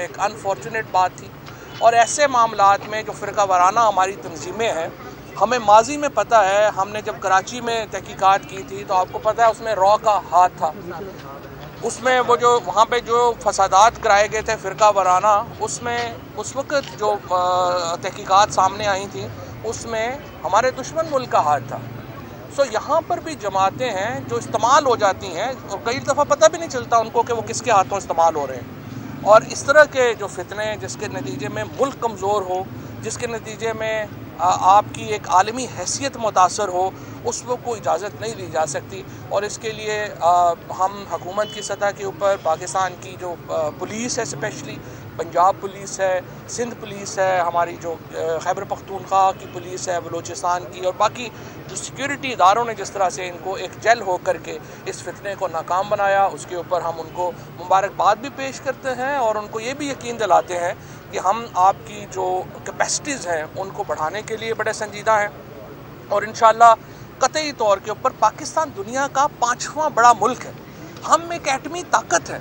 एक अनफॉर्चुनेट बात थी। और ऐसे मामलात में जो फ़िरका वाराना हमारी तंजीमें हैं, हमें माजी में पता है, हमने जब कराची में तहकीकात की थी तो आपको पता है उसमें रॉ का हाथ था। उसमें वो जो वहाँ पे जो फसादात कराए गए थे फ़िरका वाराना, उसमें उस वक़्त जो तहकीकात सामने आई थी उसमें हमारे दुश्मन मुल्क का हाथ था। सो यहाँ पर भी जमातें हैं जो इस्तेमाल हो जाती हैं और कई दफ़ा पता भी नहीं चलता उनको कि वो किसके हाथों इस्तेमाल हो रहे हैं। और इस तरह के जो फितने जिसके नतीजे में मुल्क कमज़ोर हो, जिसके नतीजे में आपकी एक आलमी हैसियत मुतासर हो, उसको कोई इजाज़त नहीं दी जा सकती। और इसके लिए हम हुकूमत की सतह के ऊपर पाकिस्तान की जो पुलिस है, स्पेशली पंजाब पुलिस है, सिंध पुलिस है, हमारी जो खैबर पख्तूनख्वा की पुलिस है, बलूचिस्तान की, और बाकी जो सिक्योरिटी इदारों ने जिस तरह से इनको एक जेल हो करके इस फितने को नाकाम बनाया, उसके ऊपर हम उनको मुबारकबाद भी पेश करते हैं और उनको ये भी यकीन दिलाते हैं कि हम आपकी जो कैपेसिटीज़ हैं उनको बढ़ाने के लिए बड़े संजीदा हैं। और इंशाअल्लाह कतई तौर के ऊपर पाकिस्तान दुनिया का 5वां बड़ा मुल्क है, हम एक एटमी ताकत है,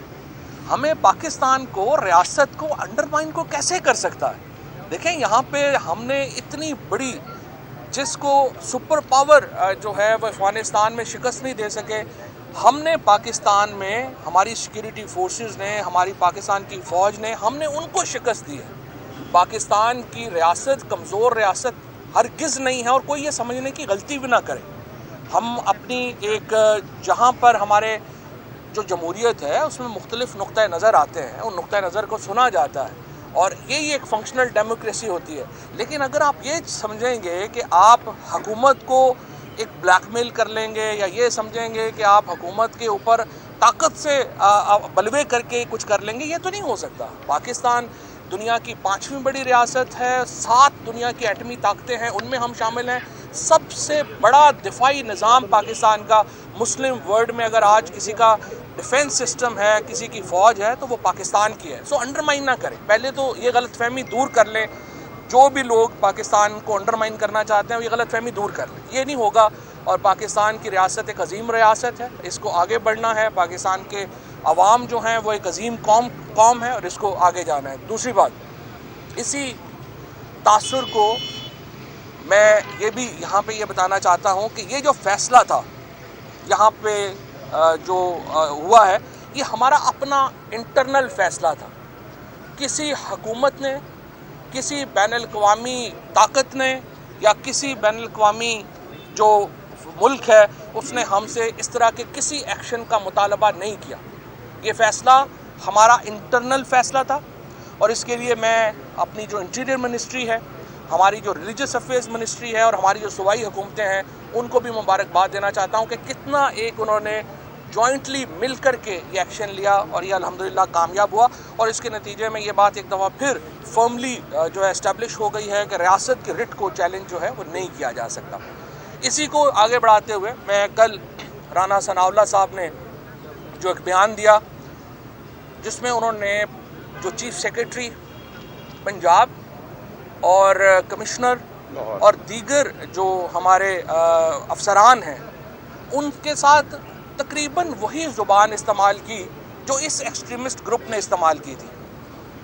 हमें पाकिस्तान को, रियासत को अंडरमाइन को कैसे कर सकता है। देखें यहाँ पे हमने इतनी बड़ी, जिसको सुपर पावर जो है वो अफ़गानिस्तान में शिकस्त नहीं दे सके, हमने पाकिस्तान में हमारी सिक्योरिटी फोर्सेस ने, हमारी पाकिस्तान की फ़ौज ने, हमने उनको शिकस्त दी है। पाकिस्तान की रियासत कमज़ोर रियासत हरगिज़ नहीं है और कोई ये समझने की गलती भी ना करे। हम अपनी एक, जहाँ पर हमारे जो जमहूरियत है उसमें मुख्तलिफ नुक्ता नज़र आते हैं, उन नुक्ता नज़र को सुना जाता है और यही एक फंक्शनल डेमोक्रेसी होती है। लेकिन अगर आप ये समझेंगे कि आप हुकूमत को एक ब्लैकमेल कर लेंगे या ये समझेंगे कि आप हुकूमत के ऊपर ताकत से बलवे करके कुछ कर लेंगे, ये तो नहीं हो सकता। पाकिस्तान दुनिया की 5वीं बड़ी रियासत है, 7 दुनिया की एटमी ताकतें हैं, उनमें हम शामिल हैं। सबसे बड़ा दिफाई निज़ाम पाकिस्तान का, मुस्लिम वर्ल्ड में अगर आज किसी का डिफेंस सिस्टम है, किसी की फ़ौज है, तो वो पाकिस्तान की है। सो अंडरमाइन ना करें, पहले तो ये गलतफहमी दूर कर लें। जो भी लोग पाकिस्तान को अंडरमाइन करना चाहते हैं ये गलतफहमी दूर कर लें, ये नहीं होगा। और पाकिस्तान की रियासत एक अजीम रियासत है, इसको आगे बढ़ना है। पाकिस्तान के अवाम जो हैं वो एक अजीम कौम है और इसको आगे जाना है। दूसरी बात, इसी तासुर को मैं ये भी यहाँ पे ये बताना चाहता हूँ कि ये जो फ़ैसला था यहाँ पे जो हुआ है, ये हमारा अपना इंटरनल फ़ैसला था। किसी हुकूमत ने, किसी बैनुल-अक़वामी ताकत ने या किसी बैनुल-अक़वामी जो मुल्क है उसने हमसे इस तरह के किसी एक्शन का मुतालबा नहीं किया। ये फ़ैसला हमारा इंटरनल फ़ैसला था और इसके लिए मैं अपनी जो इंटीरियर मिनिस्ट्री है, हमारी जो रिलीजियस अफेयर्स मिनिस्ट्री है और हमारी जो सूबाई हुकूमतें हैं उनको भी मुबारकबाद देना चाहता हूँ कि कितना एक उन्होंने जॉइंटली मिल कर के ये एक्शन लिया और ये अल्हम्दुलिल्लाह कामयाब हुआ। और इसके नतीजे में ये बात एक दफ़ा फिर फर्मली जो है इस्टेब्लिश हो गई है कि रियासत के रिट को चैलेंज जो है वो नहीं किया जा सकता। इसी को आगे बढ़ाते हुए मैं कल राना सनाउल्लाह साहब ने जो एक बयान दिया जिसमें उन्होंने जो चीफ सेक्रेटरी पंजाब और कमिश्नर और दीगर जो हमारे अफसरान हैं उनके साथ तकरीबन वही ज़ुबान इस्तेमाल की जो इस एक्सट्रीमिस्ट ग्रुप ने इस्तेमाल की थी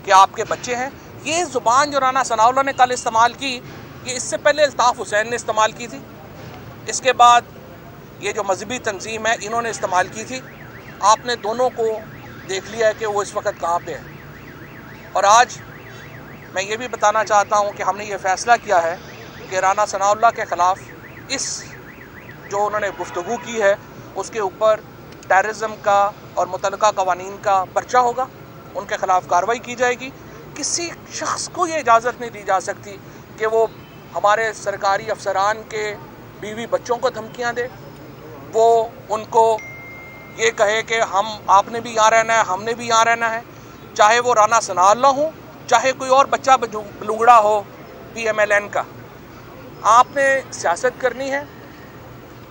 कि आपके बच्चे हैं। ये ज़ुबान जो राना सनाउल्लाह ने कल इस्तेमाल की, ये इससे पहले अल्ताफ़ हुसैन ने इस्तेमाल की थी, इसके बाद ये जो मजहबी तंजीम है इन्होंने इस्तेमाल की थी। आपने दोनों को देख लिया है कि वो इस वक्त कहाँ पे है। और आज मैं ये भी बताना चाहता हूँ कि हमने ये फ़ैसला किया है कि राना सनाउल्लाह के ख़िलाफ़ इस जो उन्होंने गुफ्तगू की है उसके ऊपर टेररिज्म का और मुतलका कवानीन का पर्चा होगा, उनके ख़िलाफ़ कार्रवाई की जाएगी। किसी शख्स को ये इजाज़त नहीं दी जा सकती कि वो हमारे सरकारी अफसरान के बीवी बच्चों को धमकियाँ दे, वो उनको ये कहे कि हम आपने भी यहाँ रहना है, हमने भी यहाँ रहना है, चाहे वो राना सनाउल्लाह हो, चाहे कोई और बच्चा बलूंगड़ा हो PMLN का। आपने सियासत करनी है,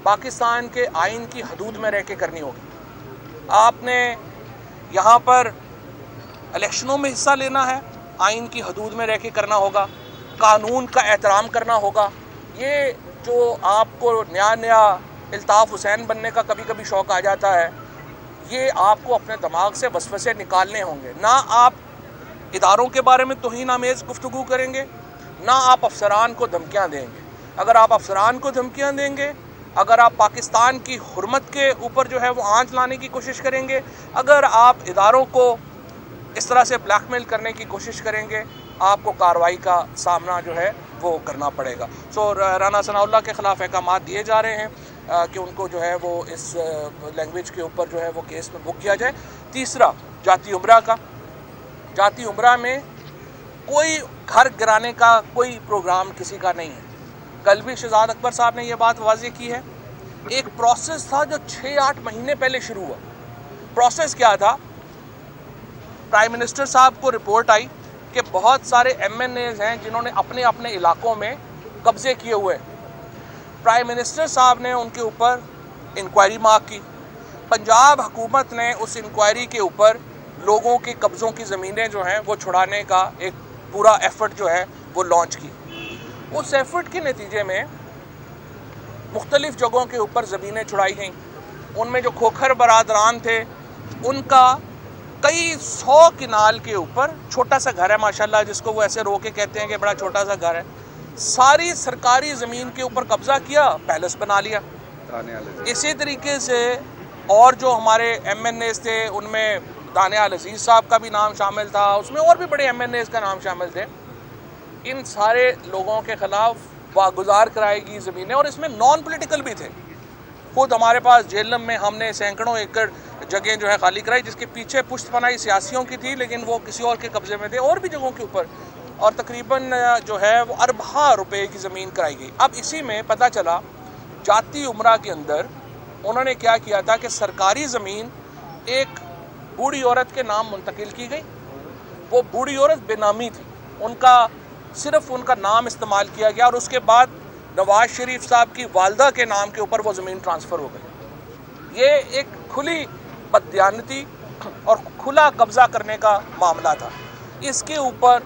पाकिस्तान के आइन की हदूद में रह के करनी होगी। आपने यहाँ पर इलेक्शनों में हिस्सा लेना है, आइन की हदूद में रह के करना होगा, कानून का एहतराम करना होगा। ये जो आपको नया अल्ताफ़ हुसैन बनने का कभी कभी शौक़ आ जाता है, ये आपको अपने दिमाग से वसवसे निकालने होंगे। ना आप इदारों के बारे में तौहीन आमेज़ गुफ्तगू करेंगे, ना आप अफसरान को धमकियाँ देंगे। अगर आप अफसरान को धमकियाँ देंगे, अगर आप पाकिस्तान की हुर्मत के ऊपर जो है वो आंच लाने की कोशिश करेंगे, अगर आप इदारों को इस तरह से ब्लैकमेल करने की कोशिश करेंगे, आपको कार्रवाई का सामना जो है वो करना पड़ेगा। सो राना सनाउल्लाह के ख़िलाफ़ अहकामात दिए जा रहे हैं कि उनको जो है वो इस लैंग्वेज के ऊपर जो है वो केस में बुक किया जाए। तीसरा, जाती उम्रा का। जाती उम्रा में कोई घर गिराने का कोई प्रोग्राम किसी का नहीं है। कल भी शहजाद अकबर साहब ने ये बात वाज़ेह की है। एक प्रोसेस था जो 6-8 महीने पहले शुरू हुआ। प्रोसेस क्या था? प्राइम मिनिस्टर साहब को रिपोर्ट आई कि बहुत सारे MNAs हैं जिन्होंने अपने अपने इलाकों में कब्ज़े किए हुए हैं। प्राइम मिनिस्टर साहब ने उनके ऊपर इंक्वायरी मांग की। पंजाब हुकूमत ने उस इंक्वायरी के ऊपर लोगों के कब्ज़ों की ज़मीनें जो हैं वो छुड़ाने का एक पूरा एफ़र्ट जो है वो लॉन्च की। उस एफ़र्ट के नतीजे में मुख्तलिफ़ जगहों के ऊपर ज़मीनें छुड़ाई गईं। उनमें जो खोखर बरादरान थे उनका कई 100 किनाल के ऊपर छोटा सा घर है माशाल्लाह, जिसको वो ऐसे रो के कहते हैं कि बड़ा छोटा सा घर है। सारी सरकारी ज़मीन के ऊपर कब्ज़ा किया, पैलेस बना लिया। इसी तरीके से और जो हमारे MNAs थे उनमें दानियाल अजीज़ साहब का भी नाम शामिल था, उसमें और भी बड़े MNAs का नाम शामिल थे। इन सारे लोगों के ख़िलाफ़ वागुजार कराएगी ज़मीनें, और इसमें नॉन पॉलिटिकल भी थे। खुद हमारे पास जेलम में हमने सैकड़ों एकड़ जगह जो है खाली कराई, जिसके पीछे पुश्तपनाही सियासियों की थी लेकिन वो किसी और के कब्ज़े में थे, और भी जगहों के ऊपर, और तकरीबन जो है वो अरबा रुपए की ज़मीन कराई गई। अब इसी में पता चला जाती उम्रा के अंदर उन्होंने क्या किया था कि सरकारी ज़मीन एक बूढ़ी औरत के नाम मुंतकिल की गई। वो बूढ़ी औरत बेनामी थी, उनका सिर्फ उनका नाम इस्तेमाल किया गया, और उसके बाद नवाज शरीफ साहब की वालदा के नाम के ऊपर वो ज़मीन ट्रांसफ़र हो गई। ये एक खुली बददियानती और खुला कब्ज़ा करने का मामला था। इसके ऊपर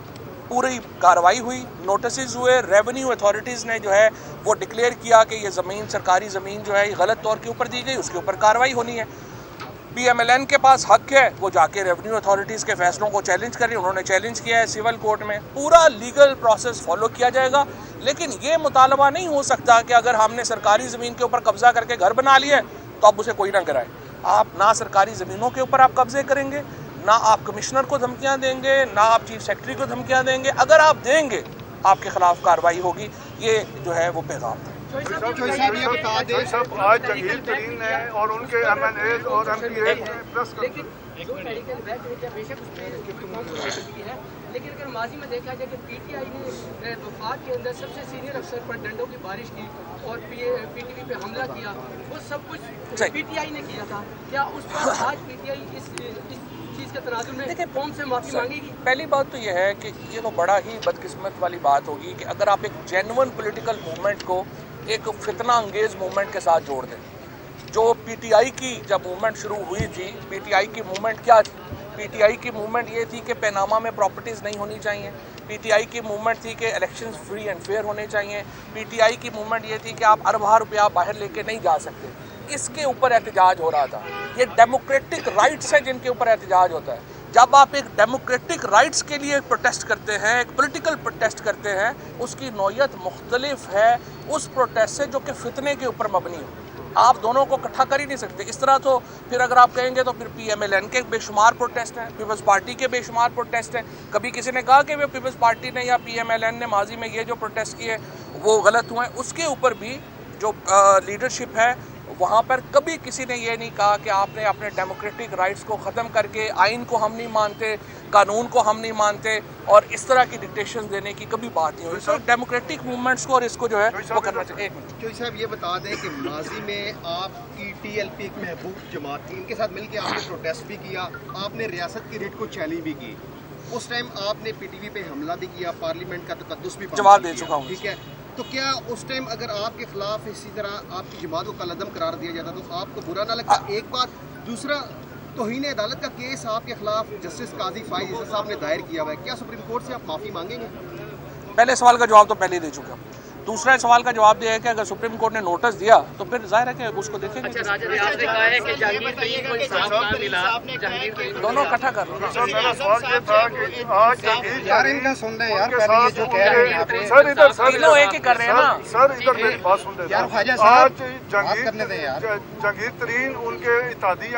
पूरी कार्रवाई हुई, नोटिस हुए, रेवेन्यू अथॉरिटीज़ ने जो है वो डिक्लेयर किया कि ये ज़मीन, सरकारी ज़मीन जो है ये गलत तौर के ऊपर दी गई, उसके ऊपर कार्रवाई होनी है। PMLN के पास हक है, वो जाके रेवेन्यू अथॉरिटीज़ के फैसलों को चैलेंज कर रही है। उन्होंने चैलेंज किया है सिविल कोर्ट में। पूरा लीगल प्रोसेस फॉलो किया जाएगा, लेकिन ये मुतालबा नहीं हो सकता कि अगर हमने सरकारी ज़मीन के ऊपर कब्ज़ा करके घर बना लिया तो अब उसे कोई ना कराए। आप ना सरकारी ज़मीनों के ऊपर आप कब्ज़े करेंगे, ना आप कमिश्नर को धमकियाँ देंगे, ना आप चीफ सेक्रेटरी को धमकियाँ देंगे। अगर आप देंगे आपके ख़िलाफ़ कार्रवाई होगी। ये जो है वो पैगाम था। आज जंगील तरीन है और उनके MNAs और MPA प्रेस लेकिन अगर माजी में देखा जाए कि PTI ने वफाक के अंदर सबसे सीनियर अफसर पर डंडों की बारिश की और PTV पे हमला किया, वो सब कुछ PTI ने किया था। क्या उस पर आज PTI इस चीज़ के तनाजुर में कौन से माफ़ी मांगेगी? पहली बात तो यह है कि ये तो बड़ा ही बदकिस्मत वाली बात होगी कि अगर आप एक जेन्युइन पॉलिटिकल मूवमेंट को एक फितना अंगेज मूवमेंट के साथ जोड़ दें। जो PTI की जब मूवमेंट शुरू हुई थी, PTI की मूवमेंट क्या थी? PTI की मूवमेंट ये थी कि पैनामा में प्रॉपर्टीज़ नहीं होनी चाहिए। PTI की मूवमेंट थी कि इलेक्शंस फ्री एंड फेयर होने चाहिए। PTI की मूवमेंट ये थी कि आप अरबा रुपया बाहर लेके नहीं जा सकते। इसके ऊपर एहतजाज हो रहा था। ये डेमोक्रेटिक राइट्स हैं जिनके ऊपर एहतजाज होता है। जब आप एक डेमोक्रेटिक राइट्स के लिए प्रोटेस्ट करते हैं, एक पॉलिटिकल प्रोटेस्ट करते हैं, उसकी नौयत मुख्तलिफ है उस प्रोटेस्ट से जो कि फितने के ऊपर मबनी हो। आप दोनों को इकट्ठा कर ही नहीं सकते। इस तरह तो फिर अगर आप कहेंगे तो फिर PMLN के बेशुमार प्रोटेस्ट हैं, पीपल्स पार्टी के बेशुमार प्रोटेस्ट हैं। कभी किसी ने कहा कि वे पीपल्स पार्टी ने या PMLN ने माजी में ये जो प्रोटेस्ट किए वो गलत हुए। उसके ऊपर भी जो लीडरशिप है वहाँ पर कभी किसी ने ये नहीं कहा कि आपने अपने डेमोक्रेटिक राइट्स को ख़त्म करके आइन को हम नहीं मानते, कानून को हम नहीं मानते, और इस तरह की डिक्टेशन देने की कभी बात नहीं हुई। तो डेमोक्रेटिक मूवमेंट्स को और इसको जो है वो करना चाहिए। चौधरी साहब ये बता दें कि माजी में आपकी TLP एक महबूब जमात थी, इनके साथ मिलकर आपने प्रोटेस्ट भी किया, आपने रियासत की रिट को चैलेंज भी की। उस टाइम आपने PTV पे हमला भी किया, पार्लियामेंट का तकद्दुस भी जवाब दे चुका हूँ। ठीक है, तो क्या उस टाइम अगर आपके खिलाफ इसी तरह आपकी जमात को कलअदम करार दिया जाता तो आपको बुरा ना लगता? एक बात। दूसरा, तौहीन अदालत का केस आपके खिलाफ जस्टिस काजी फाइज साहब ने दायर किया हुआ है, क्या सुप्रीम कोर्ट से आप माफ़ी मांगेंगे? पहले सवाल का जवाब तो पहले ही दे चुका। दूसरा सवाल का जवाब दिया है कि अगर सुप्रीम कोर्ट ने नोटिस दिया तो फिर जाहिर है कि उसको देखेंगे। अच्छा राजा ने आपने कहा है कि जहांगीर तरीन को इंसाफ ना मिला, जहांगीर तरीन दोनों इकट्ठा कर लो। सर मेरा सवाल ये था कि आज जहांगीर यार इनका सुन रहे हैं यार, पहले ये जो कह रहे हैं सर इधर सर तीनों एक ही कर रहे हैं ना। सर इधर मेरी बात सुन यार, लेते ख्वाजा हैं। साहब, आज बात करने दें यार। जहांगीर तरीन उनके इत्तेहादी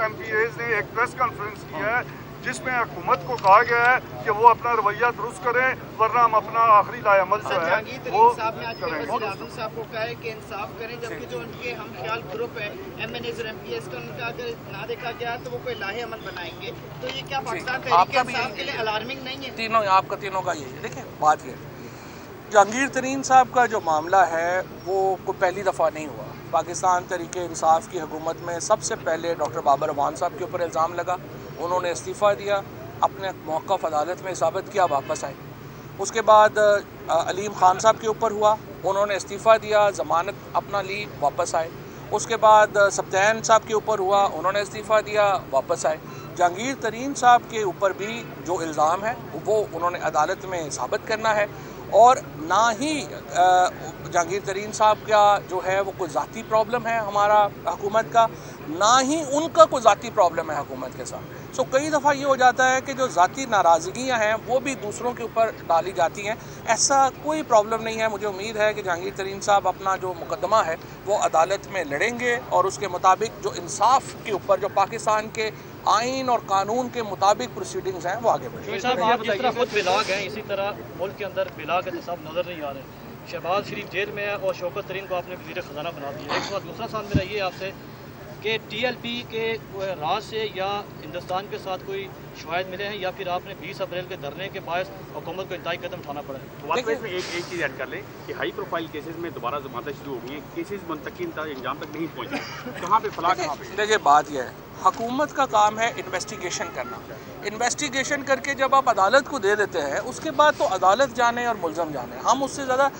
MPAs ने एक प्रेस कॉन्फ्रेंस की है जिसमें हुकूमत को कहा गया है कि वो अपना रवैया दुरुस्त करें, वरना हम अपना आखिरी लाएअमल जो है वो करेंगे। साहब को कहा है कि इंसाफ करें, जबकि जो उनके हम ख्याल ग्रुप है MNAs और MPAs का उनका अगर ना देखा गया तो वो कोई लाहे अमल बनाएंगे, तो ये क्या पाकिस्तान तहरीक इंसाफ के लिए अलार्मिंग नहीं है? तीनों आपका तीनों का यही है। देखिए बात ये जहांगीर तरीन साहब का जो मामला है वो कोई पहली दफ़ा नहीं हुआ। पाकिस्तान तहरीक इंसाफ की हुकूमत में सबसे पहले डॉक्टर बाबर अवान साहब के ऊपर इल्ज़ाम लगा, उन्होंने इस्तीफ़ा दिया, अपने मौक़िफ़ अदालत में साबित किया, वापस आए। उसके बाद अलीम खान साहब के ऊपर हुआ, उन्होंने इस्तीफ़ा दिया, ज़मानत अपना ली, वापस आए। उसके बाद सब्तैन साहब के ऊपर हुआ, उन्होंने इस्तीफ़ा दिया, वापस आए। जहांगीर तरीन साहब के ऊपर भी जो इल्ज़ाम है वो उन्होंने अदालत में साबित करना है, और ना ही जहांगीर तरीन साहब का जो है वो कोई ज़ाती प्रॉब्लम है हमारा हुकूमत का, ना ही उनका कोई ज़ाती प्रॉब्लम है हुकूमत के साथ। सो कई दफ़ा ये हो जाता है कि जो ज़ाती नाराज़गियाँ हैं वो भी दूसरों के ऊपर डाली जाती हैं। ऐसा कोई प्रॉब्लम नहीं है। मुझे उम्मीद है कि जहांगीर तरीन साहब अपना जो मुकदमा है वो अदालत में लड़ेंगे और उसके मुताबिक जो इंसाफ के ऊपर जो पाकिस्तान के आइन और कानून के मुताबिक प्रोसीडिंग्स हैं वो आगे बढ़ेंगे। साहब आप जिस तरह खुद बिलाग हैं, इसी तरह मुल्क के अंदर बिलाग के साहब नज़र नहीं आ रहे। शहबाज शरीफ जेल में है और शौकत तरीन को आपने वज़ीर ख़जाना बना दिया। एक सवाल, दूसरा सवाल मेरा ये आपसे कि TLP के राज से या हिंदुस्तान के साथ कोई शवाहिद मिले हैं, या फिर आपने 20 अप्रैल के धरने के बायस हुकूमत को इंतहाई कदम उठाना पड़ा है? इसमें एक चीज़ ऐड कर लें कि हाई प्रोफाइल केसेस में दोबारा जमानतें शुरू हो गई हैं, केसेस मुंतकिल इंजाम तक नहीं पहुँचे। कहाँ पे फलाह कहाँ पे? देखिए बात यह है, हुकूमत का काम है इन्वेस्टिगेशन करना। इन्वेस्टिगेशन करके जब आप अदालत को दे देते हैं उसके बाद तो अदालत जाने और मुल्ज़म जाने, हम उससे ज़्यादा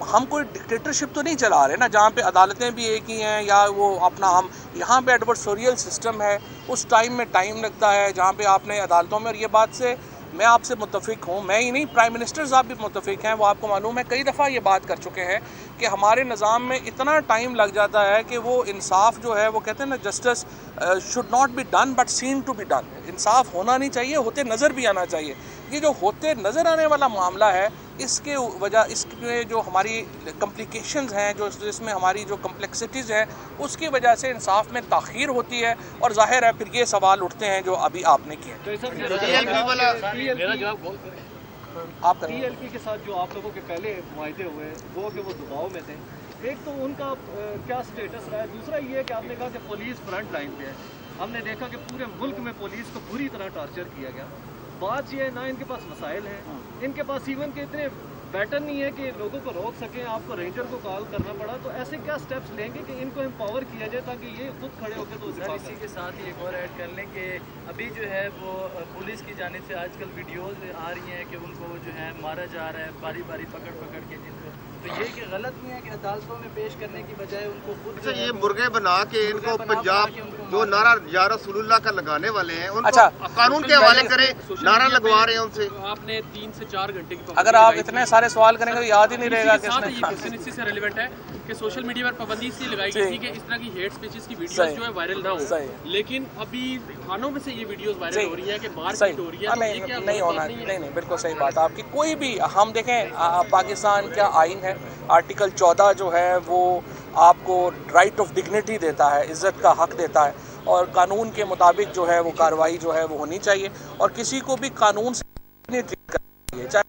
हम कोई डिक्टेटरशिप तो नहीं चला रहे ना, जहाँ पे अदालतें भी एक ही हैं या वो अपना हम यहाँ पे एडवर्सोरियल सिस्टम है, उस टाइम में टाइम लगता है जहाँ पे आपने अदालतों में, और ये बात से मैं आपसे मुत्तफिक हूँ, मैं ही नहीं प्राइम मिनिस्टर साहब भी मुत्तफिक हैं, वो आपको मालूम है, कई दफ़ा ये बात कर चुके हैं कि हमारे निज़ाम में इतना टाइम लग जाता है कि वो इंसाफ जो है वो कहते हैं ना, justice should not be done but seen to be done. इंसाफ होना नहीं चाहिए, होते नज़र भी आना चाहिए। ये जो होते नज़र आने वाला मामला है इसके वजह इसके जो हमारी कम्प्लिकेशंस हैं, जो इसमें हमारी जो कम्प्लेक्सिटीज़ हैं, उसकी वजह से इंसाफ में ताख़ीर होती है, और ज़ाहिर है फिर ये सवाल उठते हैं जो अभी आपने किए। आप TLP के साथ जो आप लोगों के पहले मुआहदे हुए वो कि वो दबाव में थे, एक तो उनका क्या स्टेटस रहा है, दूसरा ये है कि आपने कहा कि पुलिस फ्रंट लाइन पे है। हमने देखा कि पूरे मुल्क में पुलिस को बुरी तरह टॉर्चर किया गया। बात ये है ना इनके पास वसाइल हैं, इनके पास इवन के इतने बैटर नहीं है कि लोगों को रोक सकें, आपको रेंजर को कॉल करना पड़ा। तो ऐसे क्या स्टेप्स लेंगे कि इनको एम्पावर किया जाए ताकि ये खुद खड़े होकर तो इसी के साथ ही एक और ऐड कर लें कि अभी जो है वो पुलिस की जानिब से आजकल वीडियोस आ रही हैं कि उनको जो है मारा जा रहा है बारी बारी पकड़ पकड़ के जिनको, तो ये कि गलत नहीं है कि अदालतों में पेश करने की बजाय उनको खुद ये मुर्गे बना के इनको पंजाब जो नारा या रसूलुल्लाह का लगाने वाले हैं उनको अच्छा, कानून के हवाले करें, नारा लगवा रहे हैं उनसे। आपने 3 से 4 घंटे की अगर आप इतने सारे सवाल करेंगे तो याद ही नहीं रहेगा क्वेश्चन इसी से रिलेवेंट है कि सोशल मीडिया पर पाबंदी इसलिए लगाई गई थी कि इस तरह की हेट स्पीचेस की वीडियोस जो है वायरल ना हो, लेकिन अभी थानों में से ये वीडियोस वायरल हो रही है कि मारपीट हो रही है। नहीं होना, नहीं बिल्कुल सही बात आपकी। कोई भी हम देखें पाकिस्तान का आइन है, आर्टिकल 14 जो है वो आपको राइट ऑफ डिग्निटी देता है, इज़्ज़त का हक देता है, और कानून के मुताबिक जो है वो कार्रवाई जो है वो होनी चाहिए, और किसी को भी कानून से ट्रीट करनी चाहिए, चाहे